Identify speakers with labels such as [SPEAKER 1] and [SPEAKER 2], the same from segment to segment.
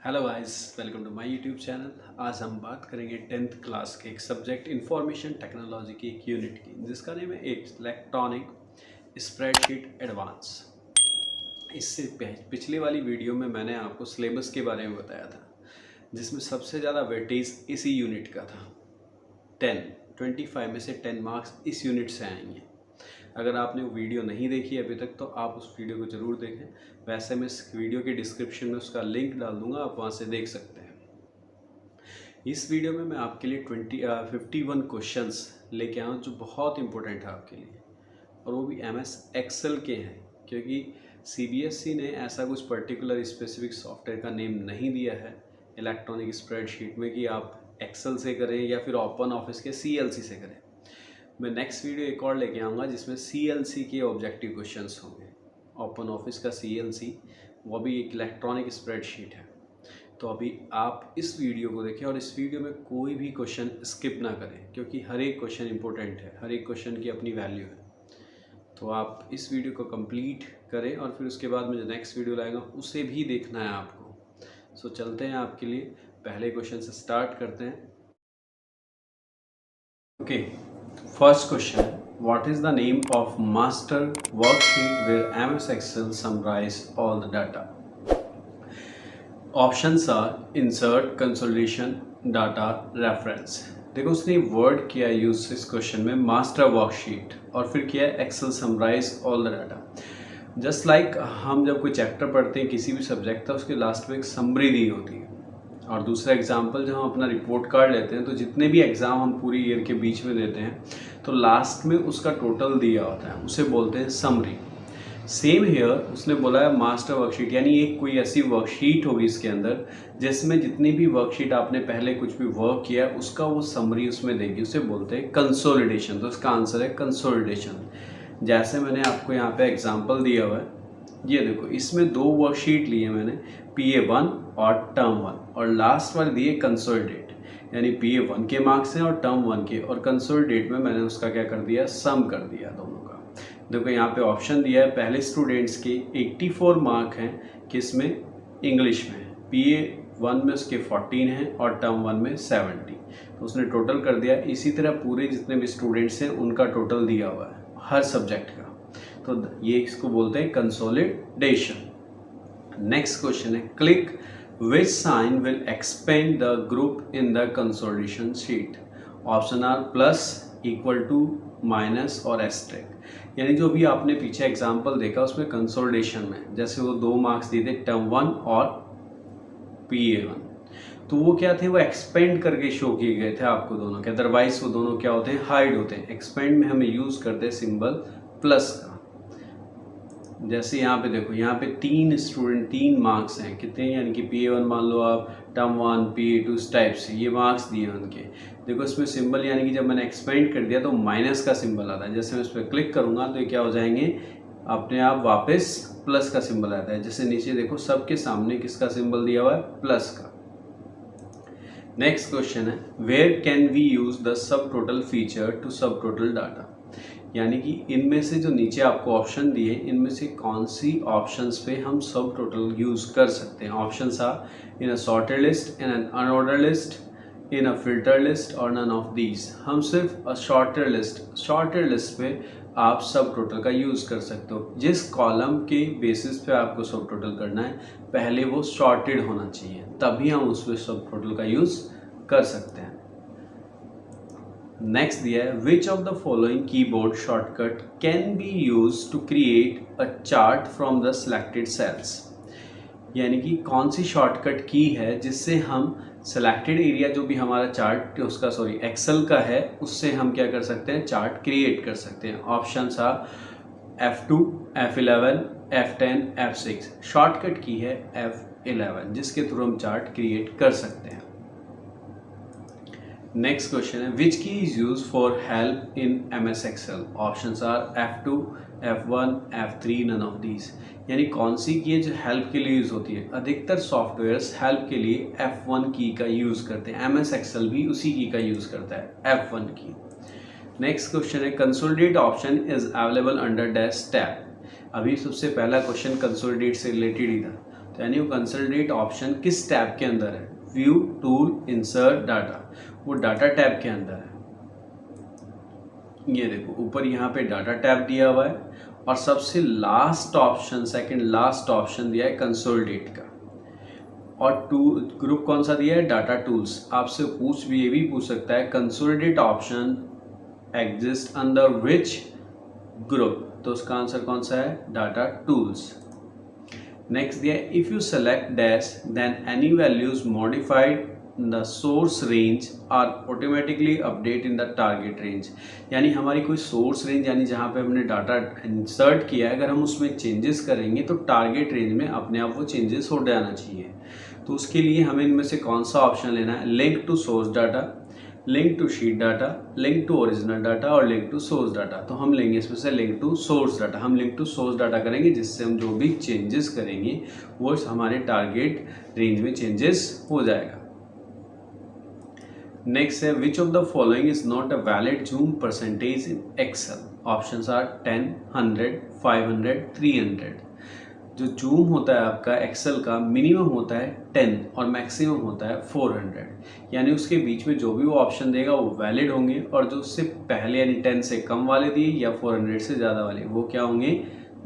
[SPEAKER 1] Hello guys, welcome to my YouTube channel. आज हम बात करेंगे 10th क्लास के एक सब्जेक्ट इंफॉर्मेशन टेक्नोलॉजी की एक यूनिट की, जिसका नेम है इलेक्ट्रॉनिक स्प्रेडशीट एडवांस। इससे पिछली वाली वीडियो में मैंने आपको सिलेबस के बारे में बताया था, जिसमें सबसे ज़्यादा वेटेज इसी यूनिट का था। 25 में से 10 मार्क्स इस यूनिट से आएंगे। अगर आपने वो वीडियो नहीं देखी अभी तक तो आप उस वीडियो को ज़रूर देखें। वैसे मैं इस वीडियो के डिस्क्रिप्शन में उसका लिंक डाल दूंगा, आप वहाँ से देख सकते हैं। इस वीडियो में मैं आपके लिए 51 क्वेश्चंस लेके आया हूँ जो बहुत इंपॉर्टेंट है आपके लिए, और वो भी MS एक्सेल के हैं, क्योंकि CBSE ने ऐसा कुछ पर्टिकुलर स्पेसिफिक सॉफ्टवेयर का नेम नहीं दिया है इलेक्ट्रॉनिक स्प्रेडशीट में कि आप एक्सेल से करें या फिर ओपन ऑफिस के CLC से करें। मैं नेक्स्ट वीडियो एक और लेके आऊँगा जिसमें CLC के ऑब्जेक्टिव क्वेश्चंस होंगे। ओपन ऑफिस का CLC वो भी एक इलेक्ट्रॉनिक स्प्रेडशीट है। तो अभी आप इस वीडियो को देखें और इस वीडियो में कोई भी क्वेश्चन स्किप ना करें, क्योंकि हर एक क्वेश्चन इंपॉर्टेंट है, हर एक क्वेश्चन की अपनी वैल्यू है। तो आप इस वीडियो को कंप्लीट करें और फिर उसके बाद में जो नेक्स्ट वीडियो लाएगा उसे भी देखना है आपको। सो चलते हैं, आपके लिए पहले क्वेश्चन से स्टार्ट करते हैं। Okay, first question, what is the name of master worksheet where MS Excel summarize all the data? Options are insert, consolidation, data, reference। देखो उसने वर्ड किया यूज इस क्वेश्चन में मास्टर वर्कशीट, और फिर किया Excel summarise all the data. Just like हम जब कोई चैप्टर पढ़ते हैं किसी भी सब्जेक्ट का, उसके लास्ट में एक समरी दी होती है। और दूसरा एग्जाम्पल, जब हम अपना रिपोर्ट कार्ड लेते हैं तो जितने भी एग्ज़ाम हम पूरी ईयर के बीच में देते हैं तो लास्ट में उसका टोटल दिया होता है, उसे बोलते हैं समरी। सेम हियर उसने बोला है मास्टर वर्कशीट, यानी एक कोई ऐसी वर्कशीट होगी इसके अंदर जिसमें जितनी भी वर्कशीट आपने पहले कुछ भी वर्क किया उसका वो समरी उसमें देगी, उसे बोलते हैं कंसोलिडेशन। तो इसका आंसर है कंसोलिडेशन। जैसे मैंने आपको यहाँ पे एग्जाम्पल दिया हुआ है, ये देखो इसमें दो वर्कशीट लिए मैंने, PA1 और टर्म 1, और लास्ट वाले दिए कंसोलिडेट, यानी PA1 के मार्क्स हैं और टर्म 1 के, और कंसोलिडेट में मैंने उसका क्या कर दिया, सम कर दिया दोनों का। देखो यहाँ पे ऑप्शन दिया है, पहले स्टूडेंट्स के 84 मार्क हैं, किस में, इंग्लिश में। PA1 में उसके 14 हैं और टर्म 1 में 70, तो उसने टोटल कर दिया। इसी तरह पूरे जितने भी स्टूडेंट्स हैं उनका टोटल दिया हुआ है हर सब्जेक्ट का, तो ये इसको बोलते हैं कंसोलिडेशन। नेक्स्ट क्वेश्चन है, click which sign will expand the group in the consolidation sheet. Option are plus, equal to, minus और एस्टेरिस्क। यानी जो भी आपने पीछे एग्जांपल देखा उसमें कंसोलिडेशन में जैसे वो 2 मार्क्स दिए थे टर्म 1 और PA1, तो वो क्या थे, वो एक्सपेंड करके शो किए गए थे आपको दोनों के, अदरवाइज वो दोनों क्या होते हैं, हाइड होते हैं। एक्सपेंड में हमें यूज करते हैं सिंबल प्लस का। जैसे यहाँ पे देखो, यहाँ पे 3 स्टूडेंट 3 मार्क्स हैं, कितने, यानी कि PA1 मान लो आप, टर्म 1, PA2 इस टाइप से ये मार्क्स दिए हैं उनके। देखो इसमें सिंबल, यानी कि जब मैंने एक्सपेंड कर दिया तो माइनस का सिंबल आता है। जैसे मैं इस पर क्लिक करूँगा तो ये क्या हो जाएंगे, अपने आप वापस प्लस का सिंबल आता है। जैसे नीचे देखो सबके सामने किसका सिंबल दिया हुआ है, प्लस का। नेक्स्ट क्वेश्चन है, where can we use the subtotal feature to subtotal data. यानी कि इनमें से जो नीचे आपको ऑप्शन दिए, इनमें से कौन सी ऑप्शंस पे हम सब टोटल यूज कर सकते हैं। Options are in a sorted list, in an unorder list, in a filter list और नन ऑफ दीज। हम सिर्फ शॉर्टेड लिस्ट पे आप सब टोटल का यूज़ कर सकते हो। जिस कॉलम के बेसिस पे आपको सब टोटल करना है पहले वो शॉर्टेड होना चाहिए, तभी हम उस पर सब टोटल का यूज़ कर सकते हैं। नेक्स्ट दिया है, which of the following keyboard shortcut can be use to create a chart from the selected cells. यानी कि कौन सी शॉर्टकट की है जिससे हम सिलेक्टेड एरिया जो भी हमारा चार्ट उसका एक्सेल का है उससे हम क्या कर सकते हैं, चार्ट क्रिएट कर सकते हैं। Options are F2, F11, F10, F6। Shortcut की है F11 जिसके थ्रू हम चार्ट क्रिएट कर सकते हैं। नेक्स्ट क्वेश्चन है, which key is use for help in MS Excel. Options are F2, F1, F3, none of these. यानी कौन सी की है जो हेल्प के लिए यूज होती है। अधिकतर सॉफ्टवेयर्स हेल्प के लिए F1 की का यूज करते हैं, MS एक्सेल भी उसी की का यूज करता है, F1 की। नेक्स्ट क्वेश्चन है, consolidate option is available under dash tab. अभी सबसे पहला क्वेश्चन कंसोलिडेट से रिलेटेड ही था, तो यानी वो कंसोलिडेट ऑप्शन किस टैब के अंदर है, व्यू, टूल, इंसर्ट, डाटा, वो डाटा टैब के अंदर है। ये देखो ऊपर यहाँ पे डाटा टैब दिया हुआ है और सबसे last option, second last option दिया है कंसोलिडेट का, और ग्रुप कौन सा दिया है, डाटा टूल्स। आपसे ये भी पूछ सकता है consolidate option exist under which group, तो उसका आंसर कौन सा है, डाटा टूल्स। नेक्स्ट दिया है if you select dash then any values modified the source range are automatically update in the target range. यानी हमारी कोई सोर्स रेंज यानी जहाँ पे हमने डाटा इंसर्ट किया है, अगर हम उसमें चेंजेस करेंगे तो टारगेट रेंज में अपने आप वो चेंजेस हो जाना चाहिए। तो उसके लिए हमें इनमें से कौन सा ऑप्शन लेना है, link to source data, link to sheet data, link to original data और लिंक टू सोर्स डाटा। तो हम लेंगे इसमें से लिंक टू सोर्स डाटा। हम लिंक टू सोर्स डाटा करेंगे जिससे हम जो भी चेंजेस करेंगे वो हमारे टारगेट रेंज में चेंजेस हो जाएगा। नेक्स्ट है which of the following is not a valid zoom percentage in Excel. Options are 10, 100, 500, 300। जो जूम होता है आपका एक्सेल का मिनिमम होता है 10 और मैक्सिमम होता है 400। यानी उसके बीच में जो भी वो ऑप्शन देगा वो वैलिड होंगे, और जो उससे पहले यानी 10 से कम वाले दिए या 400 से ज़्यादा वाले वो क्या होंगे,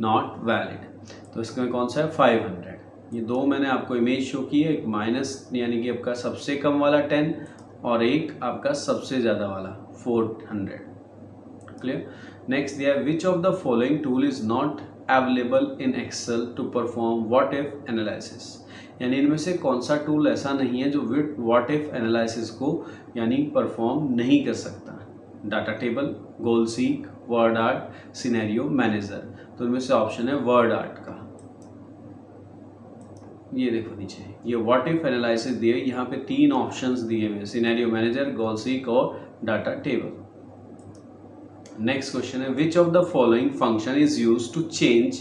[SPEAKER 1] नॉट वैलिड। तो इसमें कौन सा है 500। ये दो मैंने आपको इमेज शो की है, एक माइनस यानी कि आपका सबसे कम वाला 10 और एक आपका सबसे ज़्यादा वाला 400। क्लियर। नेक्स्ट दिया which of the following tool is not available in Excel to perform what if analysis. यानी इनमें से कौन सा टूल ऐसा नहीं है जो व्हाट इफ एनालिसिस को यानी परफॉर्म नहीं कर सकता। Data table, goal seek, word art, scenario manager. तो इनमें से ऑप्शन है वर्ड आर्ट का। ये देखो नीचे ये व्हाट इफ एनालिसिस दिए, यहाँ पे 3 ऑप्शंस दिए हुए, सिनेरियो मैनेजर, गोल सीक और डाटा टेबल। नेक्स्ट क्वेश्चन है which of the following function is used to change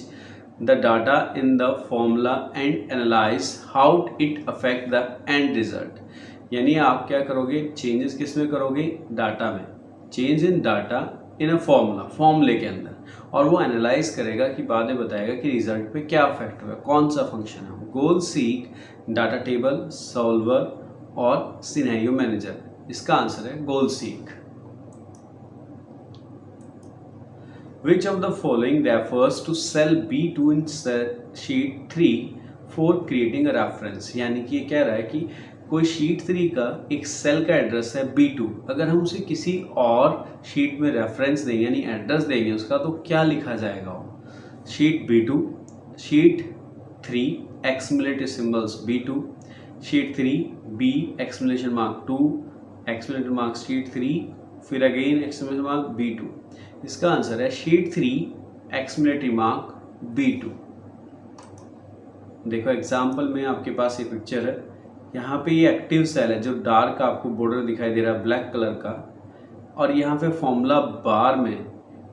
[SPEAKER 1] the data in the formula and analyse how it affect the end result. यानी आप क्या करोगे, changes किस में करोगे, data में, change in data in a formula, फॉर्मूले के अंदर, और वो एनालाइज करेगा कि बाद में बताएगा कि रिजल्ट पे क्या अफेक्ट हुआ, कौन सा फंक्शन है। गोल सीक, डाटा टेबल, सॉल्वर और सिनेरियो मैनेजर। इसका आंसर है गोल seek. Which of the following refers to cell B2 in sheet 3 for creating a reference। यानी कि ये कह रहा है कि कोई शीट 3 का एक सेल का एड्रेस है B2, अगर हम उसे किसी और शीट में रेफरेंस देंगे यानी एड्रेस देंगे उसका, तो क्या लिखा जाएगा वो, sheet B2, sheet 3 exclamatory symbols B2, sheet 3 B exclamation mark 2 exclamatory mark sheet 3 फिर अगेन एक्सक्लेमेशन मार्क B2। इसका आंसर है शीट 3 एक्सक्लेमेटरी मार्क B2। देखो एग्जाम्पल में आपके पास ये पिक्चर है, यहाँ पे ये एक्टिव सेल है जो डार्क आपको बॉर्डर दिखाई दे रहा है ब्लैक कलर का, और यहाँ पे फॉर्मूला बार में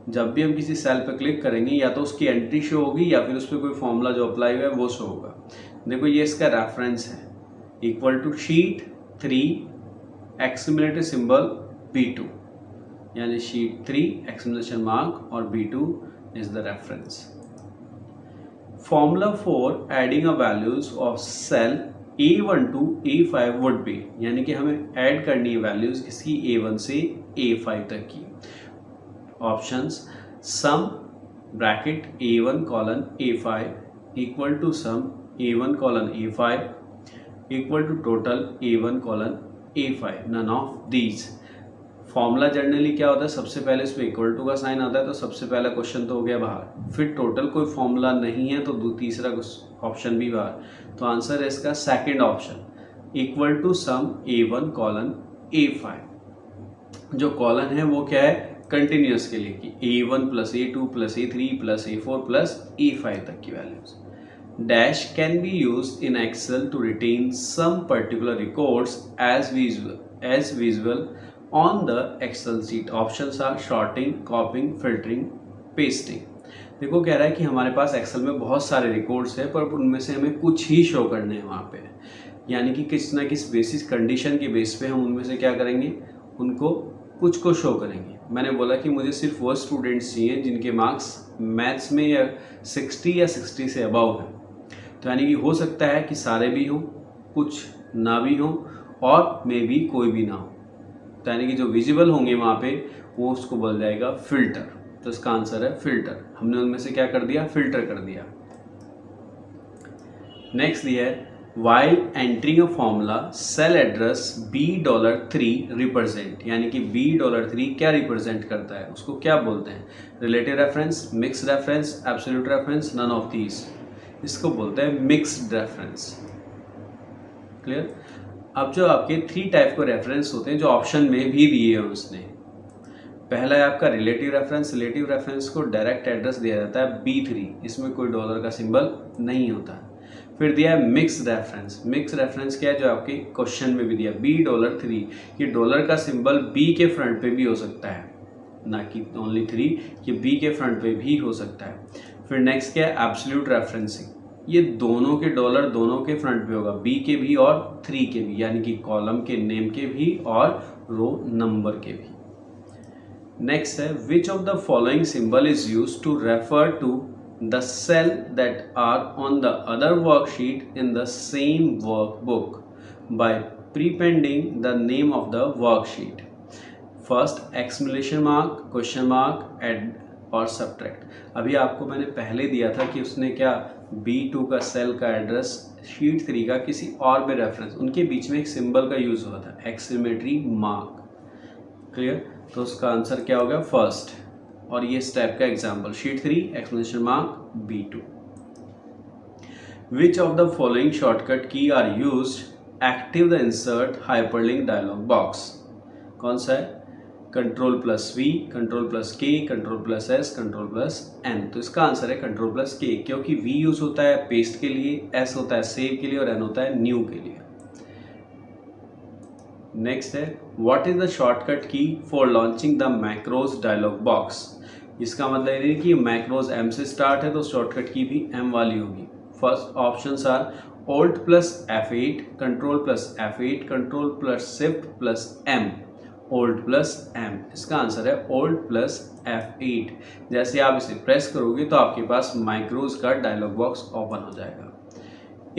[SPEAKER 1] जब भी हम किसी सेल पे क्लिक करेंगे या तो उसकी एंट्री शो होगी या फिर उस पर कोई फॉर्मूला जो अप्लाई हुआ है वो शो होगा। देखो ये इसका रेफरेंस है, equal to sheet 3 exclamatory symbol B2, यानी शीट 3 एक्सक्लेमेशन मार्क और B2 is the reference. Formula for adding a values of cell A1 to A5 would be, यानी कि हमें ऐड करनी है वैल्यूज किसकी, A1 से A5 तक की। Options sum bracket A1 colon A5 equal to sum A1 colon A5 equal to total A1 colon A5, none of these. Formula generally क्या होता है, सबसे पहले इसमें इक्वल टू का साइन आता है, तो सबसे पहला क्वेश्चन तो हो गया बाहर, फिर टोटल कोई फॉर्मूला नहीं है तो तीसरा ऑप्शन भी बाहर। तो आंसर है इसका second option, equal to sum A1 colon A5। जो कॉलन है वो क्या है, कंटिन्यूस के लिए कि A1 plus A2 plus A3 plus A4 plus A5 तक की values. Dash can be used in Excel to retain some particular records as visual on the Excel sheet। Options are sorting, copying, filtering, pasting। देखो कह रहा है कि हमारे पास Excel में बहुत सारे रिकॉर्ड्स हैं पर उनमें से हमें कुछ ही शो करने हैं वहाँ पे, यानी कि किस ना किस बेसिस कंडीशन के बेस पे हम उनमें से क्या करेंगे, उनको कुछ को शो करेंगे। मैंने बोला कि मुझे सिर्फ वो स्टूडेंट्स चाहिए जिनके मार्क्स मैथ्स में या 60 या 60 से अबव हैं। तो यानी कि हो सकता है कि सारे भी हों, कुछ ना भी हों, और मे बी कोई भी ना हो। तो यानी कि जो विजिबल होंगे वहाँ पे वो उसको बोल जाएगा फिल्टर। तो इसका आंसर है फिल्टर। हमने उनमें से क्या कर दिया, फिल्टर कर दिया। नेक्स्ट दिया है while entering a formula cell address $3 represent, यानी कि $3 क्या रिप्रेजेंट करता है, उसको क्या बोलते हैं, relative reference, mixed reference, absolute reference, none of these. इसको बोलते हैं मिक्स्ड रेफरेंस। क्लियर। अब जो आपके 3 टाइप के रेफरेंस होते हैं जो ऑप्शन में भी दिए हैं उसने, पहला है आपका रिलेटिव रेफरेंस। रिलेटिव रेफरेंस को डायरेक्ट एड्रेस दिया जाता है B3, इसमें कोई डॉलर का सिंबल नहीं होता। फिर दिया है मिक्स रेफरेंस। मिक्स रेफरेंस क्या है, जो आपके क्वेश्चन में भी दिया $3, ये डॉलर का सिंबल B के फ्रंट पे भी हो सकता है, ना कि ओनली 3, ये B के फ्रंट पे भी हो सकता है। फिर नेक्स्ट क्या है एब्सोल्यूट रेफरेंसिंग, ये दोनों के डॉलर दोनों के फ्रंट पे होगा, B के भी और 3 के भी, यानी कि कॉलम के नेम के भी और रो नंबर के भी। नेक्स्ट है which of the following symbol is used to refer to the cell that are on the other worksheet in the same workbook by prepending the name of the worksheet. First exclamation mark, question mark, add or subtract. अभी आपको मैंने पहले दिया था कि उसने क्या B2 का सेल का एड्रेस शीट 3 का किसी और में रेफरेंस, उनके बीच में एक सिंबल का यूज हुआ था, एक्सक्लेमेटरी मार्क। क्लियर। तो उसका आंसर क्या होगा फर्स्ट, और ये स्टेप का example sheet 3 exclamation mark B2। Which of the following shortcut key are used active the insert hyperlink dialog box. कौन सा है, Ctrl+V, Ctrl+K, Ctrl+S, Ctrl+N। तो इसका आंसर है Ctrl+K, क्योंकि V यूज होता है पेस्ट के लिए, S होता है सेव के लिए और N होता है न्यू के लिए। नेक्स्ट है what is the shortcut key for launching the macros dialog box. इसका मतलब ये कि मैक्रोज M से स्टार्ट है तो शॉर्टकट की भी M वाली होगी। First options are Alt+F8, Ctrl+F8, Ctrl+Shift+M, Alt+M। इसका आंसर है Alt+F8। जैसे आप इसे प्रेस करोगे तो आपके पास माइक्रोज का डायलॉग बॉक्स ओपन हो जाएगा।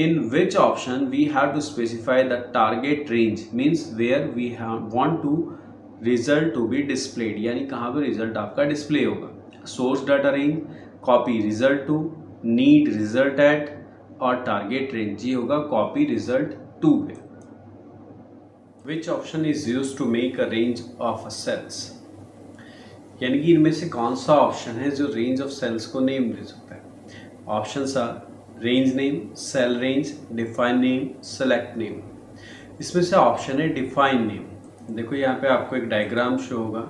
[SPEAKER 1] In which option we have to specify the target range, means where we want to result to be displayed, यानी कहाँ पे रिजल्ट आपका डिस्प्ले होगा। Source data range, copy result to, need result at और target range, ये होगा copy result to पे। Which option is use to make a range of cells, यानी कि इनमें से कौन सा ऑप्शन है जो रेंज ऑफ सेल्स को नेम दे सकता है। Options are range name, cell range, define name, select name. इसमें से ऑप्शन है डिफाइन नेम। देखो यहाँ पे आपको एक डायग्राम शो होगा,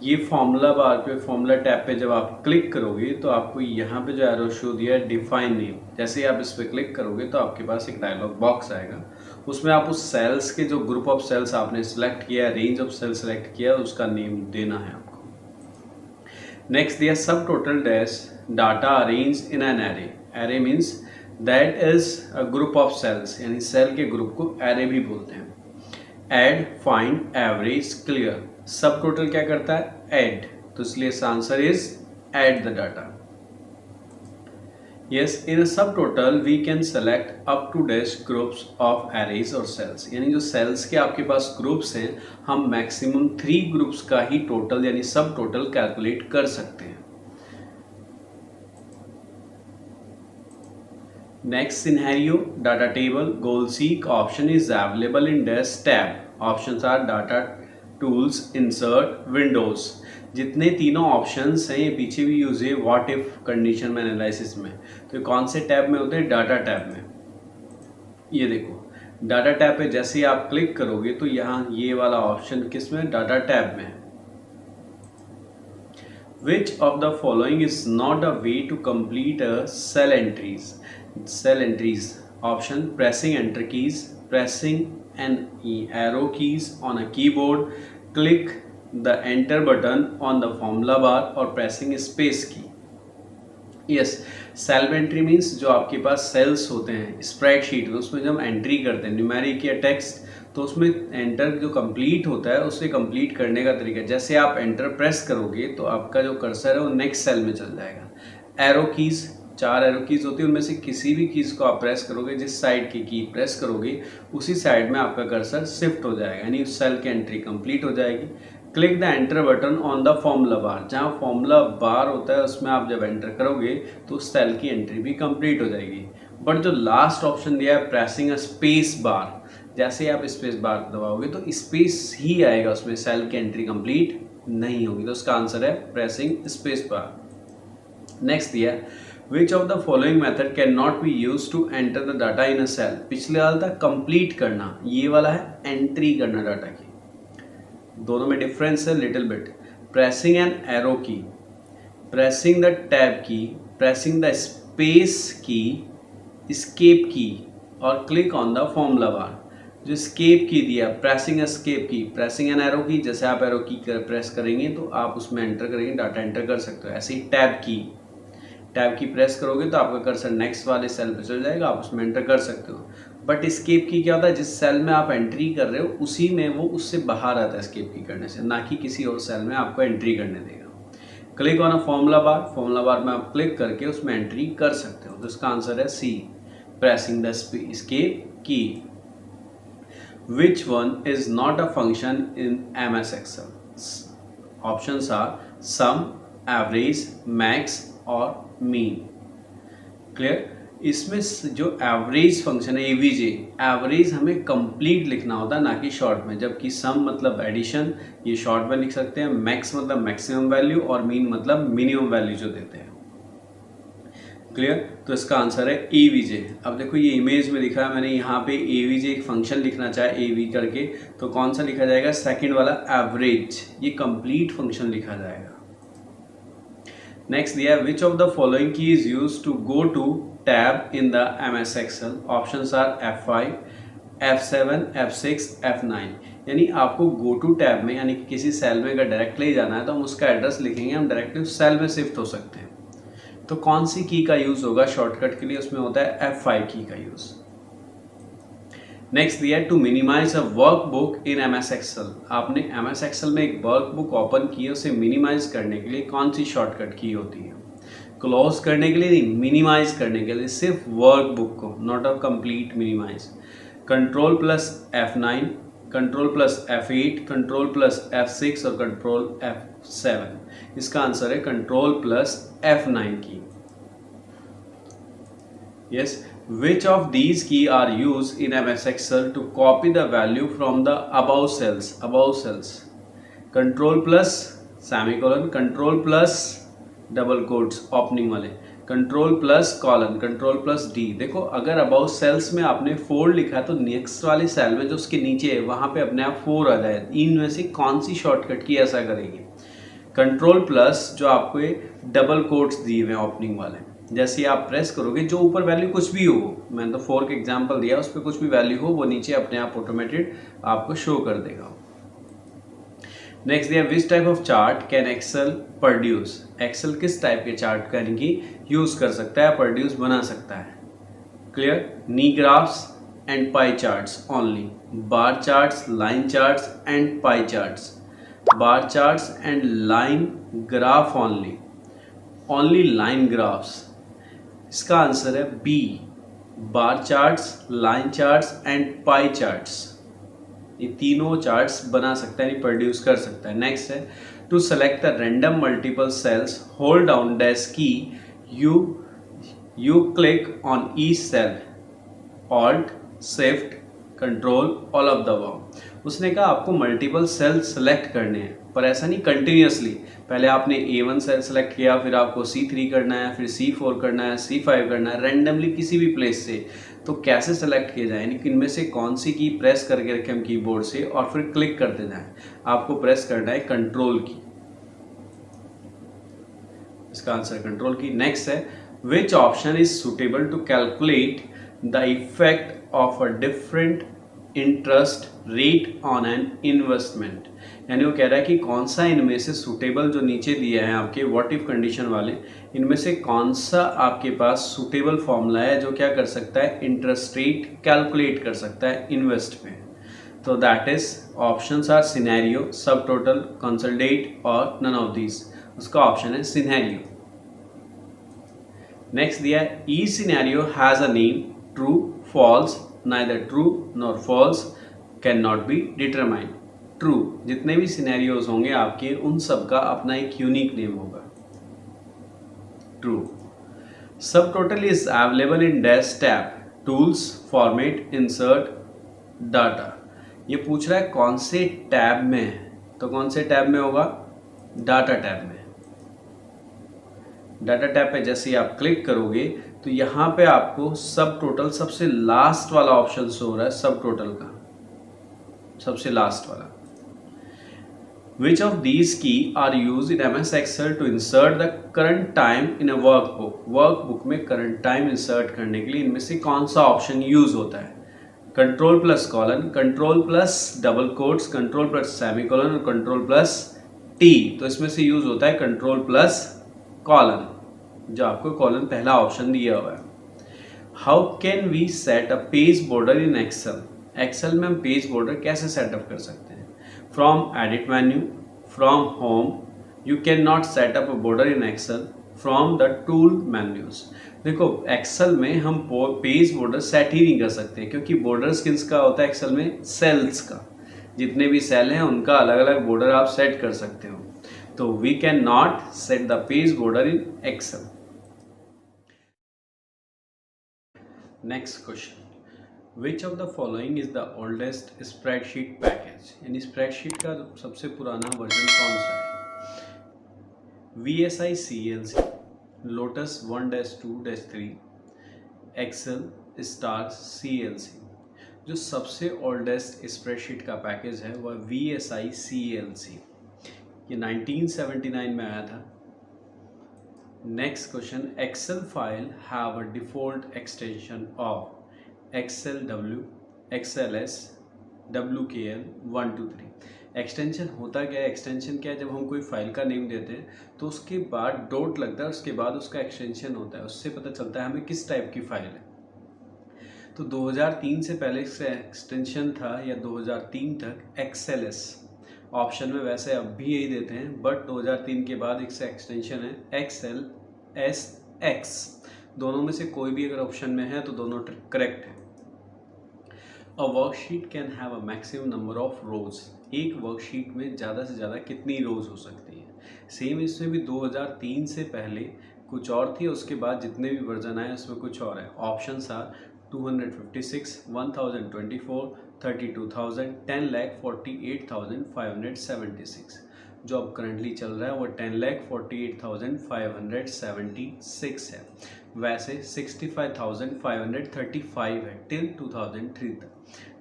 [SPEAKER 1] ये फॉर्मूला बार पे, फॉर्मूला टैब पे जब आप क्लिक करोगे तो आपको यहाँ पे जो एरो शो दिया है डिफाइन नेम, जैसे ही आप इस पर क्लिक करोगे तो आपके पास एक डायलॉग बॉक्स आएगा, उसमें आप उस सेल्स के जो ग्रुप ऑफ सेल्स आपने सेलेक्ट किया, रेंज ऑफ सेल सेलेक्ट किया, उसका नेम देना है आपको। नेक्स्ट दिया subtotal dash data arrange in an array. Array means that is a group of cells, यानी सेल के ग्रुप को एरे भी बोलते हैं। Add, find, average, clear. Subtotal क्या करता है, ऐड, तो इसलिए इसका answer is add the data. Yes, in a सब total we can select up to dash groups of arrays और सेल्स, यानी जो सेल्स के आपके पास ग्रुप्स हैं, हम मैक्सिमम 3 ग्रुप्स का ही टोटल यानी सब टोटल कैलकुलेट कर सकते हैं। Next scenario, data table, goal seek option is available in dash tab. Options are data tools, insert, windows. जितने तीनों ऑप्शंस हैं ये पीछे भी यूज है व्हाट इफ कंडीशन में एनालिसिस में, तो कौन से टैब में होते हैं, डाटा टैब में। ये देखो डाटा टैब पे जैसे ही आप क्लिक करोगे तो यहाँ ये वाला ऑप्शन किस में, डाटा टैब में है। Which of the following is not a way to complete a cell entries? Cell entries option: pressing enter keys, pressing an arrow keys on a keyboard, click the enter button on the formula bar or pressing space key. Yes, cell entry means जो आपके पास sales होते हैं spreadsheet में, उसमें जब entry करते हैं numeric या टेक्स्ट, तो उसमें एंटर जो कंप्लीट होता है उसे कंप्लीट करने का तरीका, जैसे आप एंटर प्रेस करोगे तो आपका जो कर्सर है वो नेक्स्ट सेल में चल जाएगा। एरो कीज 4 एरो कीज होती है, उनमें से किसी भी कीज को आप प्रेस करोगे, जिस साइड की की प्रेस करोगे उसी साइड में आपका कर्सर शिफ्ट हो जाएगा, यानी उस सेल की एंट्री कंप्लीट हो जाएगी। Click the enter button on the formula bar, जहाँ फॉर्मूला बार होता है उसमें आप जब एंटर करोगे तो उस सेल की एंट्री भी कंप्लीट हो जाएगी। बट जो लास्ट ऑप्शन दिया है प्रेसिंग अ स्पेस बार, जैसे ही आप स्पेस बार दबाओगे तो स्पेस ही आएगा उसमें, सेल की एंट्री कंप्लीट नहीं होगी, तो उसका आंसर है प्रेसिंग स्पेस बार। नेक्स्ट दिया which of the following method can not be use to enter the data in a cell. पिछले वाला था कंप्लीट करना, ये वाला है एंट्री करना डाटा की, दोनों में डिफरेंस है little bit. Pressing an arrow की, प्रेसिंग द टैब की, प्रेसिंग द स्पेस की, एस्केप की और click on the formula bar. जो एस्केप की दिया, प्रेसिंग एस्केप की, प्रेसिंग एन एरो की, जैसे आप एरो की प्रेस करेंगे तो आप उसमें एंटर करेंगे, डाटा एंटर कर सकते हो। ऐसे ही टैब की प्रेस करोगे तो आपका कर्सर नेक्स्ट वाले सेल पे चल जाएगा, आप उसमें एंटर कर सकते हो। बट एस्केप की क्या होता है, जिस सेल में आप एंट्री कर रहे हो उसी में वो उससे बाहर आता है एस्केप की करने से, ना कि किसी और सेल में आपको एंट्री करने देगा। Click on a formula bar, formula bar में आप क्लिक करके उसमें एंट्री कर सकते हो, तो इसका आंसर है सी, pressing the escape key. Which one is not a function in MS Excel? Options are sum, average, max और मीन। क्लियर? इसमें जो एवरेज फंक्शन है एवीजे, एवरेज हमें कंप्लीट लिखना होता है ना कि शॉर्ट में, जबकि सम मतलब एडिशन, ये शॉर्ट में लिख सकते हैं। मैक्स मतलब मैक्सिमम वैल्यू और मीन मतलब मिनिमम वैल्यू जो देते हैं। क्लियर? तो इसका आंसर है एवीजे। अब देखो ये इमेज में लिखा है मैंने, यहाँ पे एवीजे एक फंक्शन लिखना चाहे एवी करके, तो कौन सा लिखा जाएगा, सेकंड वाला एवरेज, ये कंप्लीट फंक्शन लिखा जाएगा। नेक्स्ट दिया है which of the following key is use to go to tab in the MS Excel। Options are F5, F7, F6, F9। यानी आपको गो टू टैब में, यानी कि किसी सेल में अगर डायरेक्ट ले जाना है तो हम उसका एड्रेस लिखेंगे, हम डायरेक्टली उस सेल में शिफ्ट हो सकते हैं। तो कौन सी की का यूज होगा शॉर्टकट के लिए, उसमें होता है F5 की का यूज। नेक्स्ट दिया to minimize a workbook in MS Excel। आपने MS Excel में एक वर्कबुक ओपन की है, उसे मिनिमाइज करने के लिए कौन सी शॉर्टकट की होती है? क्लोज करने के लिए नहीं, मिनिमाइज करने के लिए, सिर्फ वर्कबुक को, not a complete minimize. Control plus F9, control plus F8, control plus F6 और कंट्रोल F7। इसका आंसर है कंट्रोल प्लस F9 की। Yes, which of these key are used in MS Excel to copy the value from the above cells? Control plus semicolon, control plus double quotes opening वाले, control plus colon, control plus D। देखो अगर about sales में आपने 4 लिखा तो next वाले cell में जो उसके नीचे है वहां पे अपने आप 4 आ जाए। इनमें से कौन सी शॉर्टकट की ऐसा करेगी? कंट्रोल प्लस जो आपको डबल कोट्स दिए हुए ओपनिंग वाले, जैसे आप प्रेस करोगे जो ऊपर वैल्यू कुछ भी हो, मैंने तो 4 का एग्जांपल दिया, उस पर कुछ भी वैल्यू हो वो नीचे अपने आप ऑटोमेटेड आपको शो कर देगा। नेक्स्ट दिया which type of chart can Excel produce. Excel किस टाइप के चार्ट का यानी यूज कर सकता है, प्रोड्यूस बना सकता है? क्लियर? नी graphs and pie charts only, bar charts, line charts and pie charts, bar charts and line graph only line graphs. इसका आंसर है B, bar charts, line charts and pie charts. ये तीनों charts बना सकता है, produce कर सकता है। नेक्स्ट है to select the random multiple cells, hold down dash key, you click on each cell, alt, shift, control, all of the above. उसने कहा आपको मल्टीपल सेल सेलेक्ट करने हैं, पर ऐसा नहीं कंटिन्यूसली, पहले आपने A1 सेल सेलेक्ट किया, फिर आपको C3 करना है, फिर C4 करना है, C5 करना है, रैंडमली किसी भी प्लेस से। तो कैसे सेलेक्ट किए जाए, यानी कि इनमें से कौन सी की प्रेस करके रखें हम कीबोर्ड से और फिर क्लिक करते जाएं। आपको प्रेस करना है कंट्रोल की, इसका आंसर कंट्रोल की। नेक्स्ट है which option is suitable to calculate the effect of a different interest rate on an investment. यानी वो कह रहा है कि कौन सा इनमें से सुटेबल, जो नीचे दिया है आपके व्हाट इफ कंडीशन वाले, इनमें से कौन सा आपके पास सुटेबल फॉर्मूला है जो क्या कर सकता है, इंटरेस्ट रेट कैलकुलेट कर सकता है इन्वेस्ट पे। तो that is options are scenario, subtotal, consolidate और नन ऑफ दीज। उसका ऑप्शन है सिनेरियो। नेक्स्ट दिया है each scenario has a name, true false, neither true nor false, can not be determined. True, जितने भी scenarios होंगे आपके उन सब का अपना एक यूनिक नेम होगा, ट्रू। सब total is available in dash tab, tools, format, insert, data. ये पूछ रहा है कौन से टैब में है, तो कौन से टैब में होगा, डाटा टैब में। डाटा टैब पे जैसे ही आप क्लिक करोगे तो यहाँ पे आपको सब टोटल सबसे लास्ट वाला ऑप्शन शो हो रहा है, सब टोटल का सबसे लास्ट वाला। Which of these key are used in MS Excel to insert the current time in a workbook? Workbook में करंट टाइम इंसर्ट करने के लिए इनमें से कौन सा ऑप्शन यूज होता है? Control plus colon, control plus double quotes, control plus semicolon और कंट्रोल प्लस टी। तो इसमें से यूज होता है कंट्रोल प्लस कॉलन, जो आपको कॉलन पहला ऑप्शन दिया हुआ है। How can we set a page border in Excel? Excel में हम पेज बॉर्डर कैसे सेटअप कर सकते हैं? From edit menu, from home, you cannot set up a border in Excel from the tool menus। देखो एक्सेल में हम page border set ही नहीं कर सकते, क्योंकि बॉर्डर्स किसका होता है एक्सेल में, सेल्स का। जितने भी सेल हैं उनका अलग अलग बॉर्डर आप सेट कर सकते हो, तो we can not set the page border in Excel. Next question, which of the following is the oldest spreadsheet package? यानी स्प्रेडशीट का सबसे पुराना वर्जन कौन सा है? VSI CLC, Lotus 1-2-3, Excel, stars, CLC। जो सबसे ओल्डेस्ट स्प्रेडशीट का पैकेज है वह VSI CLC, ये 1979 में आया था। Next question, Excel file have a default extension of XLW, XLS, WKL 1 2 3। Extension होता क्या है? एक्सटेंशन क्या है? जब हम कोई फाइल का नेम देते हैं तो उसके बाद डॉट लगता है, उसके बाद उसका एक्सटेंशन होता है, उससे पता चलता है हमें किस टाइप की फाइल है। तो 2003 से पहले इसका एक्सटेंशन था, या 2003 तक XLS ऑप्शन में वैसे अब भी यही देते हैं, बट 2003 के बाद इसका एक्सटेंशन है XLSX। दोनों में से कोई भी अगर ऑप्शन में है तो दोनों करेक्ट है। अ worksheet can have a maximum number of रोज। एक वर्कशीट में ज़्यादा से ज़्यादा कितनी रोज हो सकती है? सेम इसमें भी 2003 से पहले कुछ और थी, उसके बाद जितने भी वर्जन आए उसमें कुछ और है। Options are 256, 1024, 32,000, 10,48,576। जो अब करंटली चल रहा है वो 10,48,576 है। वैसे 65,535 है टिल 2003 तक।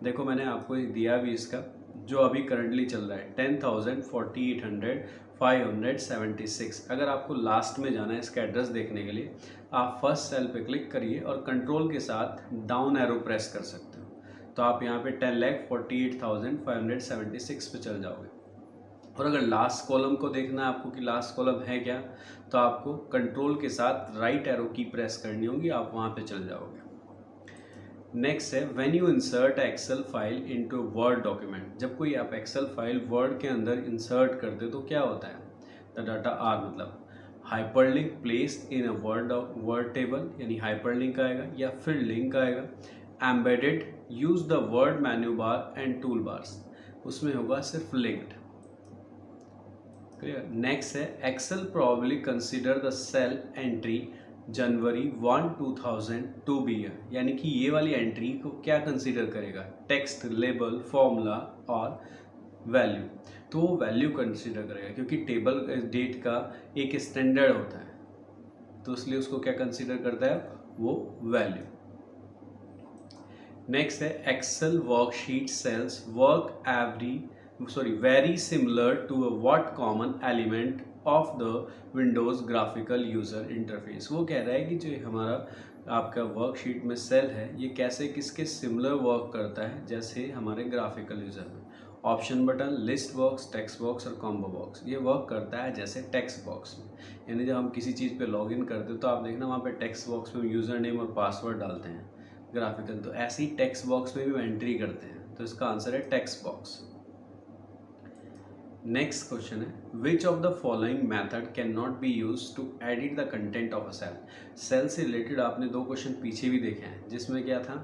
[SPEAKER 1] देखो मैंने आपको दिया भी इसका, जो अभी करंटली चल रहा है 10,48,576। अगर आपको लास्ट में जाना है इसका एड्रेस देखने के लिए, आप फर्स्ट सेल पे क्लिक करिए और कंट्रोल के साथ डाउन एरो प्रेस कर सकते हो, तो आप यहाँ पे 10,48,576 पे चल जाओगे। और अगर लास्ट कॉलम को देखना है आपको कि लास्ट कॉलम है क्या, तो आपको कंट्रोल के साथ राइट एरो की प्रेस करनी होगी, आप वहाँ पे चल जाओगे। नेक्स्ट है when you insert Excel file into Word document. जब कोई आप एक्सेल फाइल वर्ड के अंदर इंसर्ट करते तो क्या होता है? द डाटा आर, मतलब hyperlink placed in a Word table, यानी हाइपरलिंक आएगा या फिर लिंक आएगा। Embedded, use the Word menu bar and tool bars, उसमें होगा सिर्फ लिंक्ड। क्लियर। नेक्स्ट है Excel probably consider the cell entry January 1, 2000 to be year, यानी कि ये वाली एंट्री को क्या कंसीडर करेगा? टेक्स्ट, लेबल, फॉर्मूला और वैल्यू। तो वो वैल्यू कंसीडर करेगा, क्योंकि टेबल डेट का एक स्टैंडर्ड होता है, तो इसलिए उसको क्या कंसीडर करता है? वो वैल्यू। नेक्स्ट है Excel worksheet cells work very similar to a what common element of the Windows graphical user interface। वो कह रहा है कि जो हमारा आपका वर्कशीट में सेल है ये कैसे किसके सिमिलर वर्क करता है जैसे हमारे ग्राफिकल यूज़र में। Option button, list box, text box और कॉम्बो बॉक्स, ये वर्क करता है जैसे टेक्स्ट बॉक्स में। यानी जब हम किसी चीज़ पे लॉगिन करते हैं तो आप देखना वहाँ पे टेक्स्ट बॉक्स में यूज़र नेम और पासवर्ड डालते हैं ग्राफिकल, तो ऐसे ही टेक्स्ट बॉक्स में भी एंट्री करते हैं, तो इसका आंसर है टेक्स्ट बॉक्स। नेक्स्ट क्वेश्चन है which of the following method can not be use to edit the content of a cell. Cell से रिलेटेड आपने दो क्वेश्चन पीछे भी देखे हैं जिसमें क्या था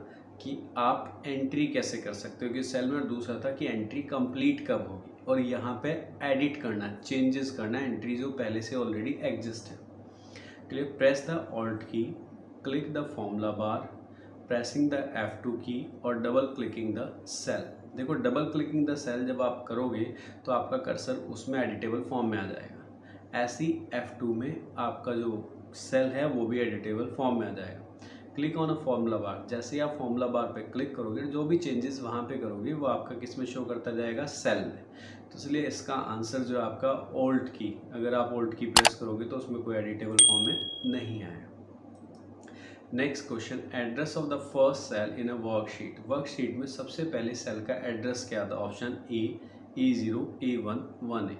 [SPEAKER 1] कि आप एंट्री कैसे कर सकते हो कि सेल में, और दूसरा था कि एंट्री कंप्लीट कब होगी, और यहाँ पे एडिट करना, चेंजेस करना एंट्री जो पहले से ऑलरेडी एग्जिस्ट है। क्लियर, प्रेस द ऑल्ट की, click the formula bar, pressing the F2 की और डबल क्लिकिंग द सेल। देखो डबल क्लिकिंग द सेल जब आप करोगे तो आपका कर्सर उसमें एडिटेबल फॉर्म में आ जाएगा। ऐसी F2 में आपका जो सेल है वो भी एडिटेबल फॉर्म में आ जाएगा। Click on a formula bar, जैसे ही आप फॉर्मूला बार पे क्लिक करोगे जो भी चेंजेस वहाँ पे करोगे वो आपका किस में शो करता जाएगा, सेल में। तो इसलिए इसका आंसर जो है आपका ऑल्ट की, अगर आप ऑल्ट की प्रेस करोगे तो उसमें कोई एडिटेबल फॉर्म में नहीं आएगा। Next question, address of the first cell in a worksheet. Worksheet में सबसे पहले सेल का एड्रेस क्या था? ऑप्शन ए E0 A1 1 है,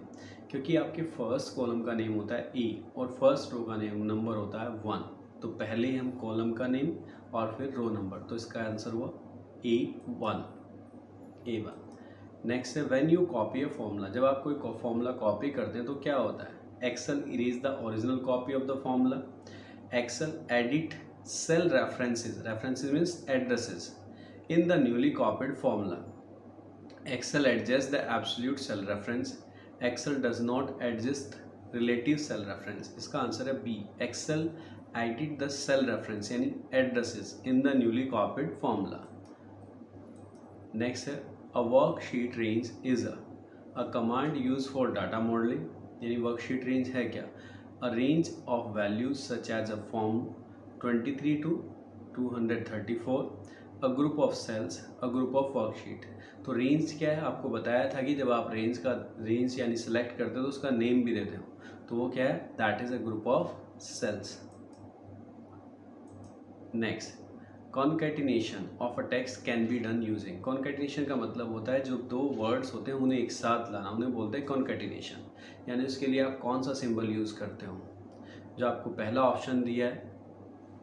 [SPEAKER 1] क्योंकि आपके फर्स्ट कॉलम का नेम होता है ए और फर्स्ट रो का नेम नंबर होता है 1, तो पहले हम कॉलम का नेम और फिर रो नंबर, तो इसका आंसर हुआ A1। नेक्स्ट है when you copy a formula. जब आप कोई फॉर्मूला कॉपी करते हैं तो क्या होता है? Excel erase the original copy of the formula, Excel edit cell references means addresses in the newly copied formula, excel adjusts the absolute cell reference, excel does not adjust relative cell reference। इसका answer है B, excel edit the cell reference यानी addresses in the newly copied formula। next है a worksheet range is a command used for data modeling, यानी worksheet range है क्या? a range of values such as a form 23 to 234, a group of cells, a group of worksheet। तो range क्या है? आपको बताया था कि जब आप रेंज यानी सिलेक्ट करते हो तो उसका नेम भी देते हो, तो वो क्या है? That is a group of cells. Next, concatenation of a text can be done using. Concatenation का मतलब होता है जो दो वर्ड्स होते हैं उन्हें एक साथ लाना, उन्हें बोलते हैं कॉन्कैटिनेशन। यानी उसके लिए आप कौन सा सिंबल यूज करते हो? जो आपको पहला ऑप्शन दिया है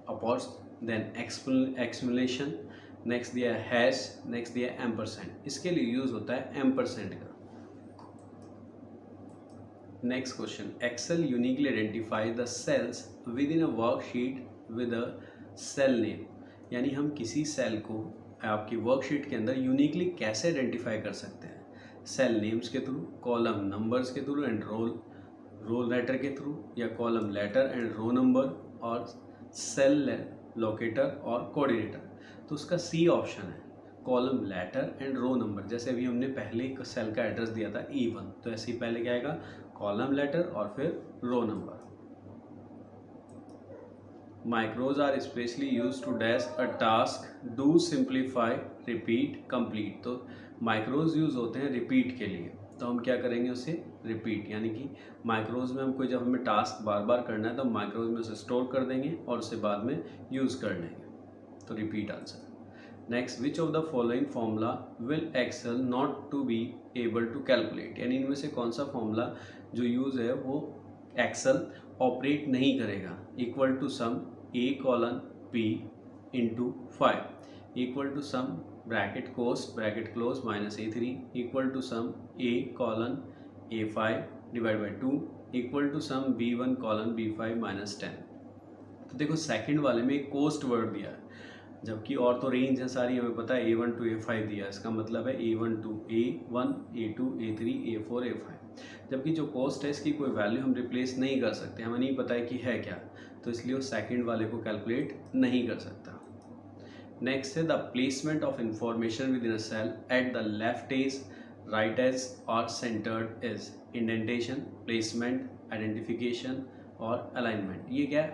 [SPEAKER 1] अपॉर्स, देन एक्सक्लेमेशन, नेक्स्ट दिया है हैश, नेक्स्ट दिया है एम्परसेंड। इसके लिए यूज होता है एम्परसेंड का। Next question, Excel uniquely identify the cells within a worksheet with a cell name. यानी हम किसी सेल को आपकी वर्कशीट के अंदर यूनिकली कैसे आइडेंटिफाई कर सकते हैं? सेल नेम्स के थ्रू, कॉलम नंबर्स के थ्रू एंड रोल लेटर के थ्रू, या column letter and row number, और सेल लोकेटर और कोऑर्डिनेटर। तो उसका सी ऑप्शन है, column letter and row number. जैसे अभी हमने पहले एक सेल का एड्रेस दिया था E1, तो ऐसे ही पहले क्या आएगा? कॉलम लेटर और फिर row number. Macros are specially use to dash a task, do, simplify, repeat, complete. तो माइक्रोज यूज होते हैं रिपीट के लिए, तो हम क्या करेंगे उसे? रिपीट। यानी कि माइक्रोज में हमको जब हमें टास्क बार बार करना है तो माइक्रोज में उसे स्टोर कर देंगे और उसे बाद में यूज़ कर लेंगे, तो repeat answer. Next, which of the following formula will Excel not to be able to calculate. यानी इनमें से कौन सा फॉर्मूला जो यूज़ है वो एक्सेल ऑपरेट नहीं करेगा? Equal to sum A colon P into 5 equal to sum bracket cost bracket close -A3 equal to sum A colon A5 divide by 2 equal to sum B1 colon B5 -10। तो देखो second वाले में एक coast word दिया है, जबकि और तो रेंज है सारी, हमें पता है A1 to A5 दिया है, इसका मतलब है A1 to A1 A2 A3 A4 A5। जबकि जो कोस्ट है इसकी कोई वैल्यू हम रिप्लेस नहीं कर सकते, हमें नहीं पता है कि है क्या, तो इसलिए वो सेकंड वाले को कैलकुलेट नहीं कर सकता। नेक्स्ट है the placement of information within a cell at the left edge, right edge or centered edge. Indentation, placement, identification or alignment. ये क्या है?